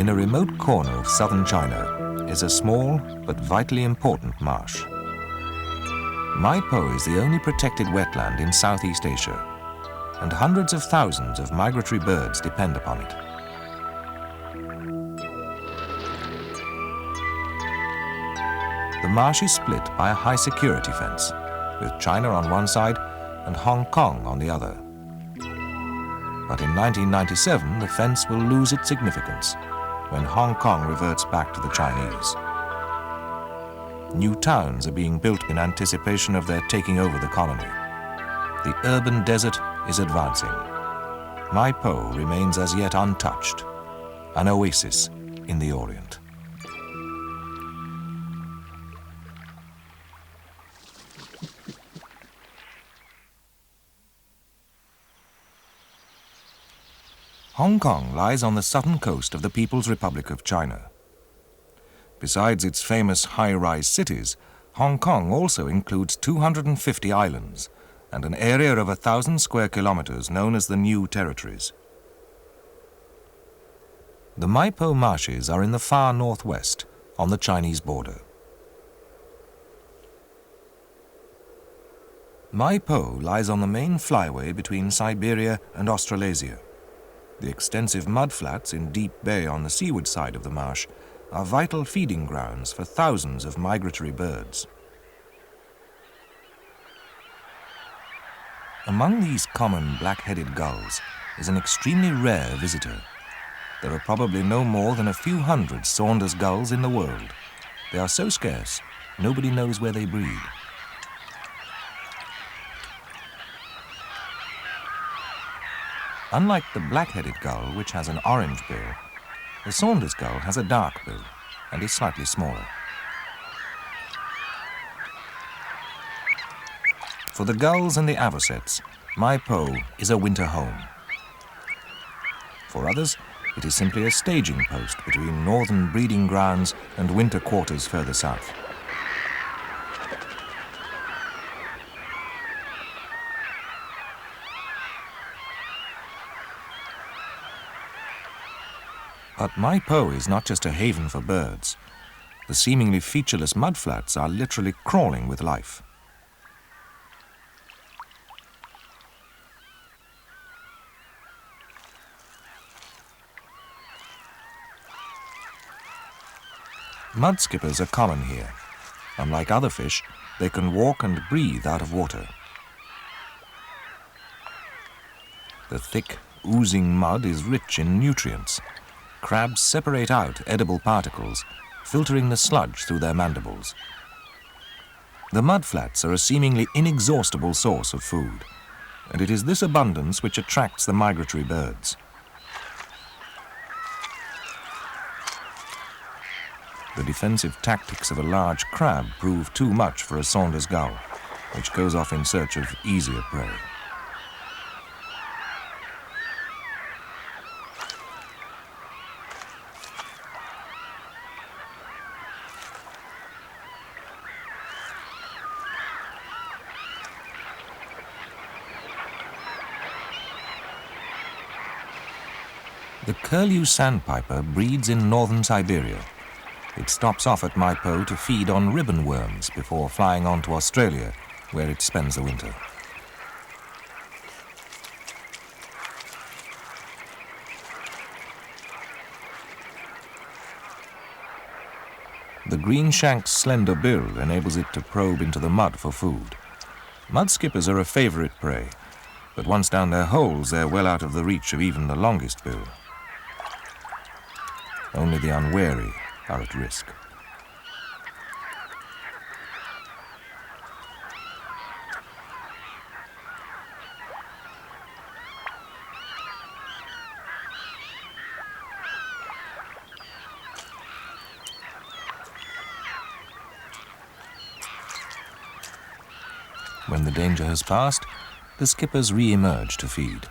In a remote corner of southern China is a small but vitally important marsh. Mai Po is the only protected wetland in Southeast Asia, and hundreds of thousands of migratory birds depend upon it. The marsh is split by a high security fence, with China on one side and Hong Kong on the other. But in 1997, the fence will lose its significance when Hong Kong reverts back to the Chinese. New towns are being built in anticipation of their taking over the colony. The urban desert is advancing. Mai Po remains as yet untouched, an oasis in the Orient. Hong Kong lies on the southern coast of the People's Republic of China. Besides its famous high-rise cities, Hong Kong also includes 250 islands and an area of 1,000 square kilometers known as the New Territories. The Mai Po Marshes are in the far northwest, on the Chinese border. Mai Po lies on the main flyway between Siberia and Australasia. The extensive mudflats in Deep Bay on the seaward side of the marsh are vital feeding grounds for thousands of migratory birds. Among these common black-headed gulls is an extremely rare visitor. There are probably no more than a few hundred Saunders gulls in the world. They are so scarce, nobody knows where they breed. Unlike the black-headed gull, which has an orange bill, the Saunders gull has a dark bill and is slightly smaller. For the gulls and the avocets, Mai Po is a winter home. For others, it is simply a staging post between northern breeding grounds and winter quarters further south. But Mai Po is not just a haven for birds. The seemingly featureless mudflats are literally crawling with life. Mudskippers are common here. Unlike other fish, they can walk and breathe out of water. The thick, oozing mud is rich in nutrients. Crabs separate out edible particles, filtering the sludge through their mandibles. The mudflats are a seemingly inexhaustible source of food, and it is this abundance which attracts the migratory birds. The defensive tactics of a large crab prove too much for a Saunders gull, which goes off in search of easier prey. The curlew sandpiper breeds in northern Siberia. It stops off at Mai Po to feed on ribbon worms before flying on to Australia, where it spends the winter. The greenshank's slender bill enables it to probe into the mud for food. Mudskippers are a favorite prey, but once down their holes, they're well out of the reach of even the longest bill. Only the unwary are at risk. When the danger has passed, the skippers re-emerge to feed.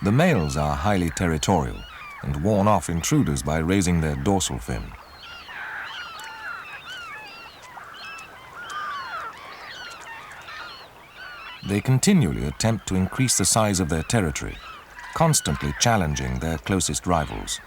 The males are highly territorial and warn off intruders by raising their dorsal fin. They continually attempt to increase the size of their territory, constantly challenging their closest rivals.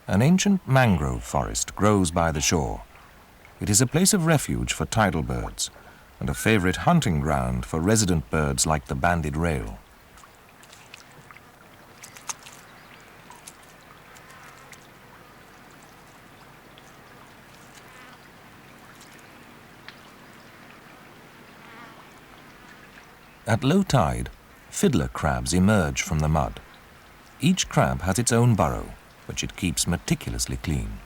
An ancient mangrove forest grows by the shore. It is a place of refuge for tidal birds and a favorite hunting ground for resident birds like the banded rail. At low tide, fiddler crabs emerge from the mud. Each crab has its own burrow, which it keeps meticulously clean.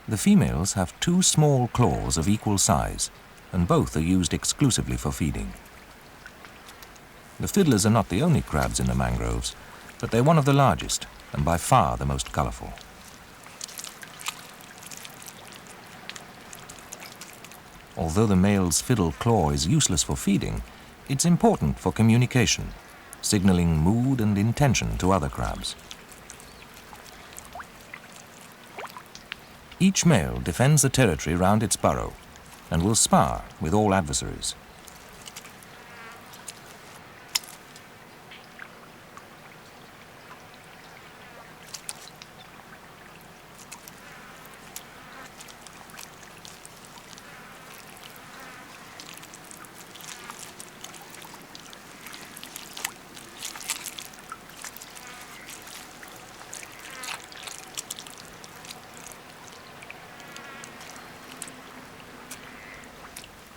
The females have two small claws of equal size, and both are used exclusively for feeding. The fiddlers are not the only crabs in the mangroves, but they're one of the largest and by far the most colourful. Although the male's fiddle claw is useless for feeding, it's important for communication, signalling mood and intention to other crabs. Each male defends the territory round its burrow and will spar with all adversaries.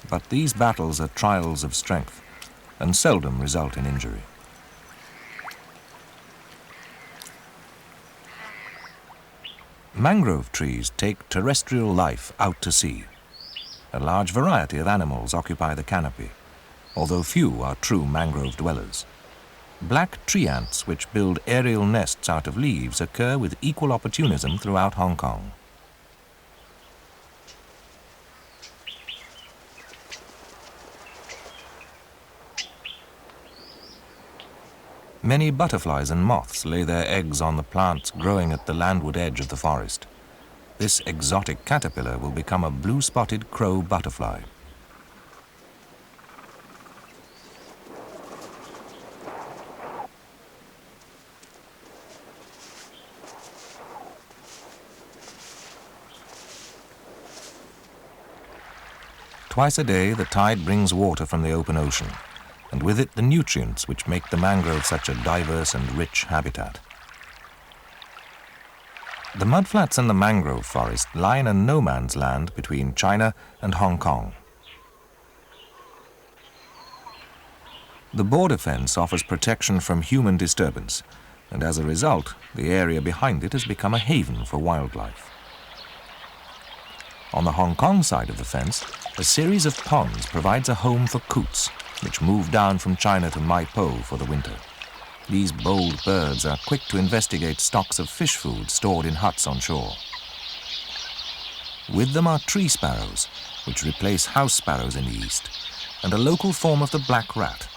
But these battles are trials of strength and seldom result in injury. Mangrove trees take terrestrial life out to sea. A large variety of animals occupy the canopy, although few are true mangrove dwellers. Black tree ants, which build aerial nests out of leaves, occur with equal opportunism throughout Hong Kong. Many butterflies and moths lay their eggs on the plants growing at the landward edge of the forest. This exotic caterpillar will become a blue-spotted crow butterfly. Twice a day, the tide brings water from the open ocean, and with it the nutrients which make the mangrove such a diverse and rich habitat. The mudflats and the mangrove forest lie in a no-man's land between China and Hong Kong. The border fence offers protection from human disturbance, and as a result, the area behind it has become a haven for wildlife. On the Hong Kong side of the fence, a series of ponds provides a home for coots, which move down from China to Mai Po for the winter. These bold birds are quick to investigate stocks of fish food stored in huts on shore. With them are tree sparrows, which replace house sparrows in the east, and a local form of the black rat,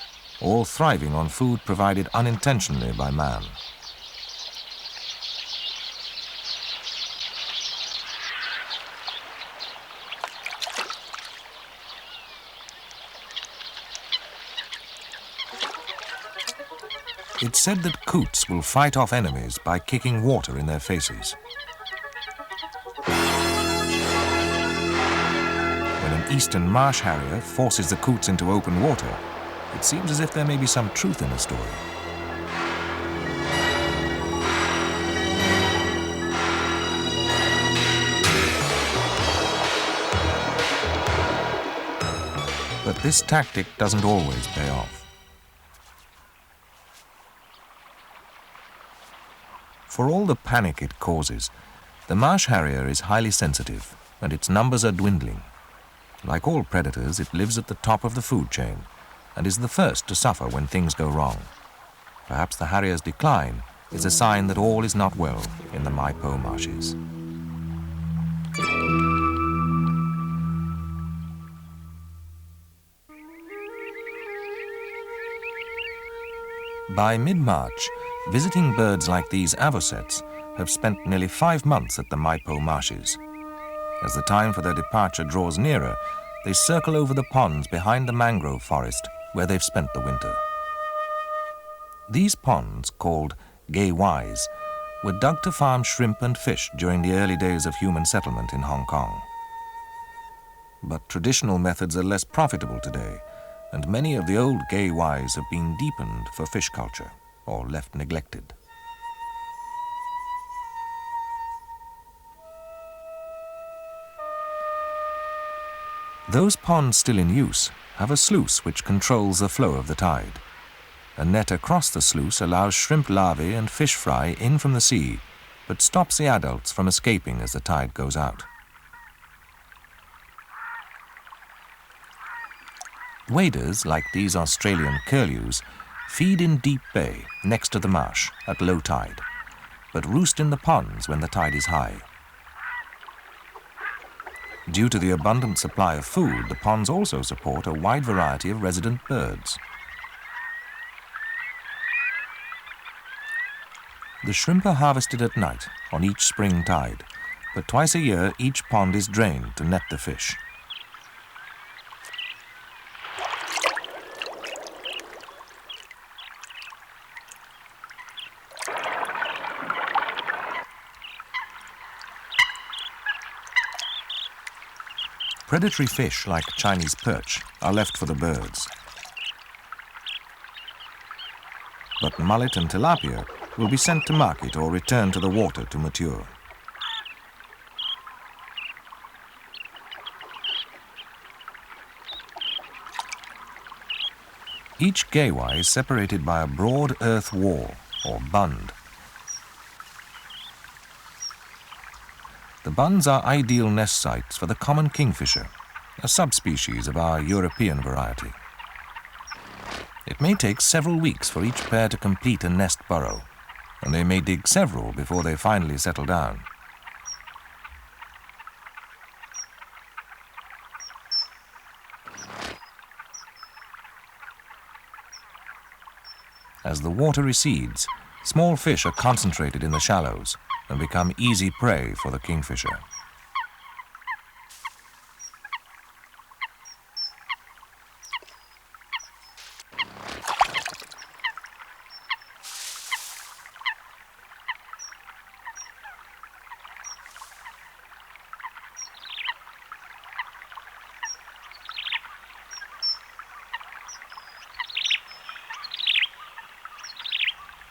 all thriving on food provided unintentionally by man. It's said that coots will fight off enemies by kicking water in their faces. When an eastern marsh harrier forces the coots into open water, it seems as if there may be some truth in the story. But this tactic doesn't always pay off. For all the panic it causes, the marsh harrier is highly sensitive, and its numbers are dwindling. Like all predators, it lives at the top of the food chain and is the first to suffer when things go wrong. Perhaps the harrier's decline is a sign that all is not well in the Mai Po Marshes. By mid-March, visiting birds like these avocets have spent nearly 5 months at the Mai Po Marshes. As the time for their departure draws nearer, they circle over the ponds behind the mangrove forest where they've spent the winter. These ponds, called gaywais, were dug to farm shrimp and fish during the early days of human settlement in Hong Kong. But traditional methods are less profitable today, and many of the old gaywais have been deepened for fish culture or left neglected. Those ponds still in use have a sluice which controls the flow of the tide. A net across the sluice allows shrimp larvae and fish fry in from the sea, but stops the adults from escaping as the tide goes out. Waders, like these Australian curlews, feed in Deep Bay, next to the marsh, at low tide, but roost in the ponds when the tide is high. Due to the abundant supply of food, the ponds also support a wide variety of resident birds. The shrimp are harvested at night on each spring tide, but twice a year each pond is drained to net the fish. Predatory fish like Chinese perch are left for the birds. But mullet and tilapia will be sent to market or returned to the water to mature. Each gaywai is separated by a broad earth wall, or bund. The bunds are ideal nest sites for the common kingfisher, a subspecies of our European variety. It may take several weeks for each pair to complete a nest burrow, and they may dig several before they finally settle down. As the water recedes, small fish are concentrated in the shallows and become easy prey for the kingfisher.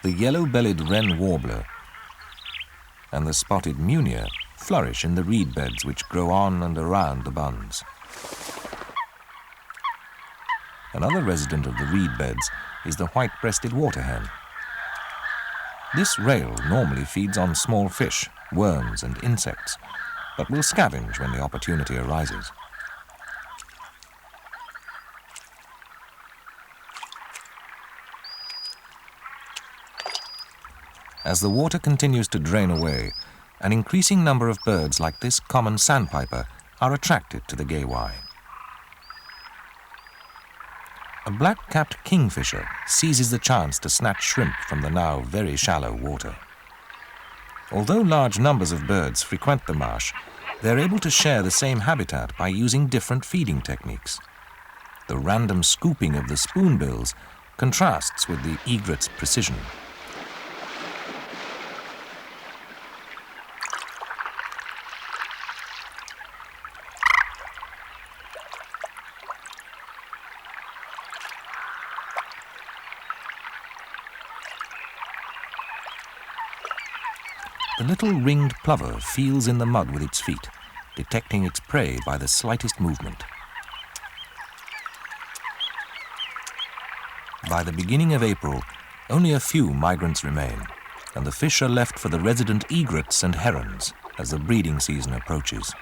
The yellow-bellied wren warbler and the spotted munier flourish in the reed beds which grow on and around the bunds. Another resident of the reed beds is the white-breasted waterhen. This rail normally feeds on small fish, worms and insects, but will scavenge when the opportunity arises. As the water continues to drain away, an increasing number of birds like this common sandpiper are attracted to the gaywai. A black-capped kingfisher seizes the chance to snatch shrimp from the now very shallow water. Although large numbers of birds frequent the marsh, they're able to share the same habitat by using different feeding techniques. The random scooping of the spoonbills contrasts with the egret's precision. The little ringed plover feels in the mud with its feet, detecting its prey by the slightest movement. By the beginning of April, only a few migrants remain, and the fish are left for the resident egrets and herons as the breeding season approaches.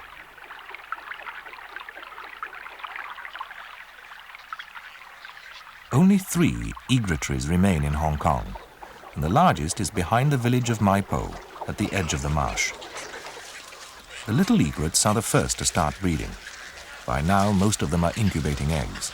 Only 3 egratories remain in Hong Kong, and the largest is behind the village of Mai Po, at the edge of the marsh. The little egrets are the first to start breeding. By now, most of them are incubating eggs.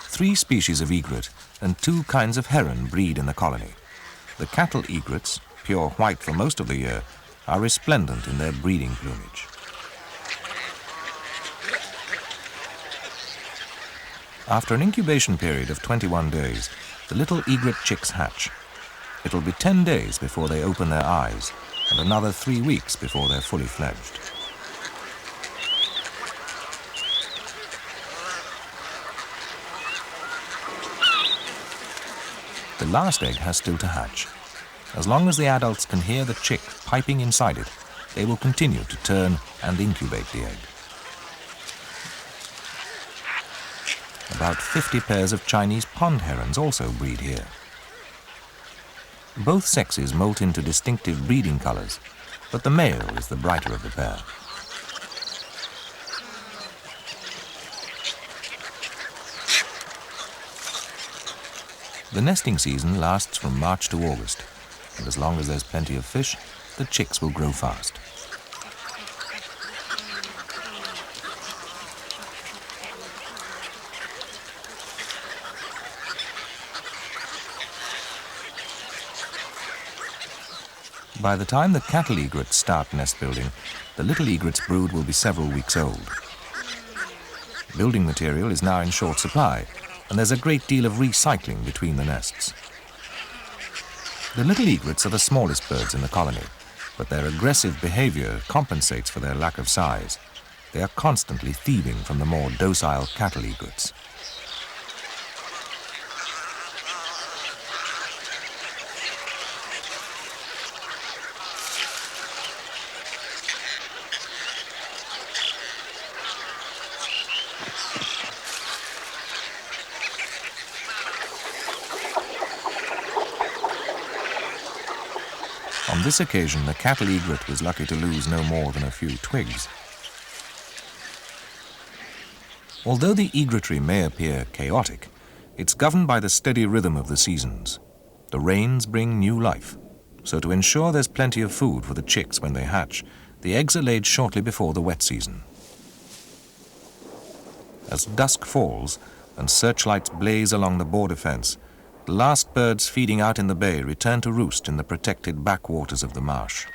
Three species of egret and 2 kinds of heron breed in the colony. The cattle egrets, pure white for most of the year, are resplendent in their breeding plumage. After an incubation period of 21 days, the little egret chicks hatch. It'll be 10 days before they open their eyes, and another 3 weeks before they're fully fledged. The last egg has still to hatch. As long as the adults can hear the chick piping inside it, they will continue to turn and incubate the egg. About 50 pairs of Chinese pond herons also breed here. Both sexes molt into distinctive breeding colors, but the male is the brighter of the pair. The nesting season lasts from March to August, and as long as there's plenty of fish, the chicks will grow fast. By the time the cattle egrets start nest building, the little egret's brood will be several weeks old. Building material is now in short supply, and there's a great deal of recycling between the nests. The little egrets are the smallest birds in the colony, but their aggressive behavior compensates for their lack of size. They are constantly thieving from the more docile cattle egrets. On this occasion, the cattle egret was lucky to lose no more than a few twigs. Although the egretory may appear chaotic, it's governed by the steady rhythm of the seasons. The rains bring new life, so to ensure there's plenty of food for the chicks when they hatch, the eggs are laid shortly before the wet season. As dusk falls and searchlights blaze along the border fence, the last birds feeding out in the bay return to roost in the protected backwaters of the marsh.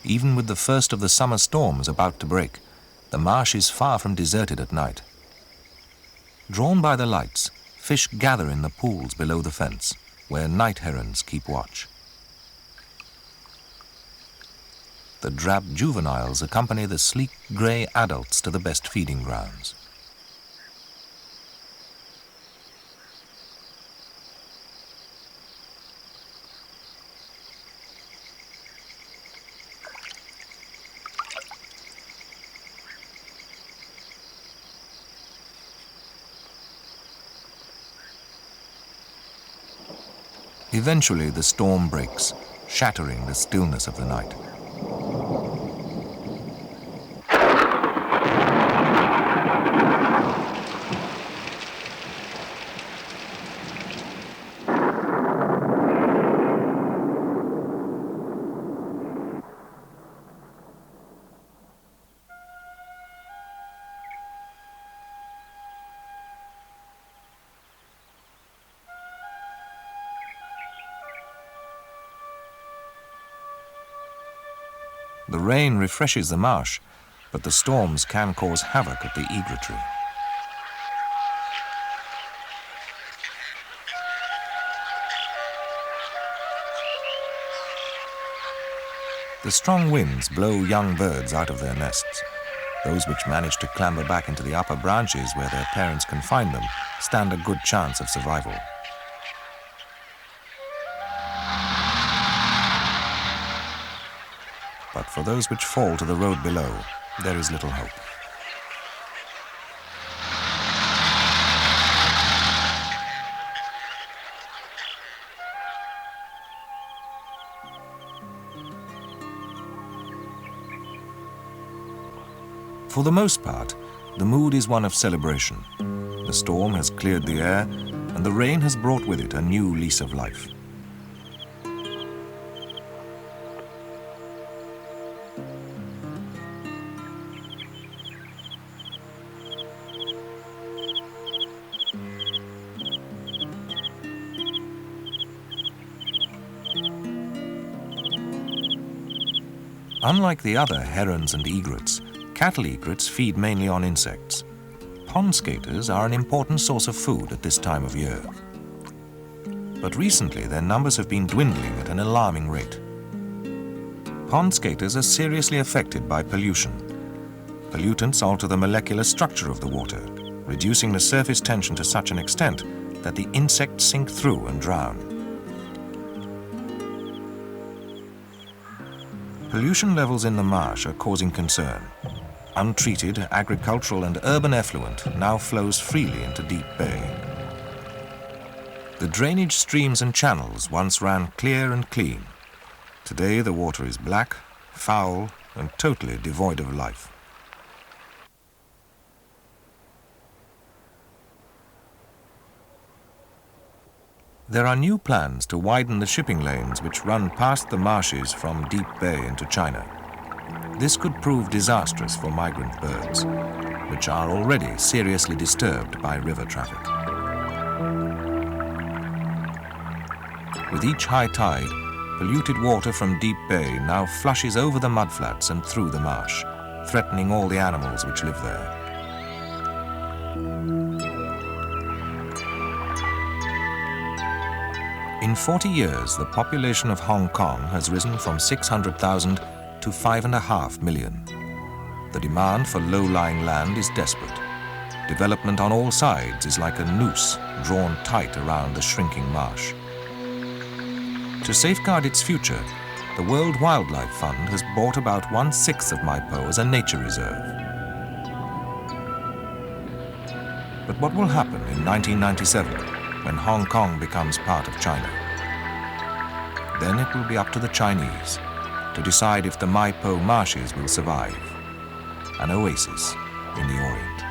Even with the first of the summer storms about to break, the marsh is far from deserted at night. Drawn by the lights, fish gather in the pools below the fence, where night herons keep watch. The drab juveniles accompany the sleek grey adults to the best feeding grounds. Eventually, the storm breaks, shattering the stillness of the night. The rain refreshes the marsh, but the storms can cause havoc at the egretory. The strong winds blow young birds out of their nests. Those which manage to clamber back into the upper branches where their parents can find them stand a good chance of survival. But for those which fall to the road below, there is little hope. For the most part, the mood is one of celebration. The storm has cleared the air, and the rain has brought with it a new lease of life. Unlike the other herons and egrets, cattle egrets feed mainly on insects. Pond skaters are an important source of food at this time of year. But recently their numbers have been dwindling at an alarming rate. Pond skaters are seriously affected by pollution. Pollutants alter the molecular structure of the water, reducing the surface tension to such an extent that the insects sink through and drown. Pollution levels in the marsh are causing concern. Untreated agricultural and urban effluent now flows freely into Deep Bay. The drainage streams and channels once ran clear and clean. Today the water is black, foul, and totally devoid of life. There are new plans to widen the shipping lanes which run past the marshes from Deep Bay into China. This could prove disastrous for migrant birds, which are already seriously disturbed by river traffic. With each high tide, polluted water from Deep Bay now flushes over the mudflats and through the marsh, threatening all the animals which live there. In 40 years, the population of Hong Kong has risen from 600,000 to 5.5 million. The demand for low-lying land is desperate. Development on all sides is like a noose drawn tight around the shrinking marsh. To safeguard its future, the World Wildlife Fund has bought about 1/6 of Mai Po as a nature reserve. But what will happen in 1997 when Hong Kong becomes part of China? Then it will be up to the Chinese to decide if the Mai Po Marshes will survive, an oasis in the Orient.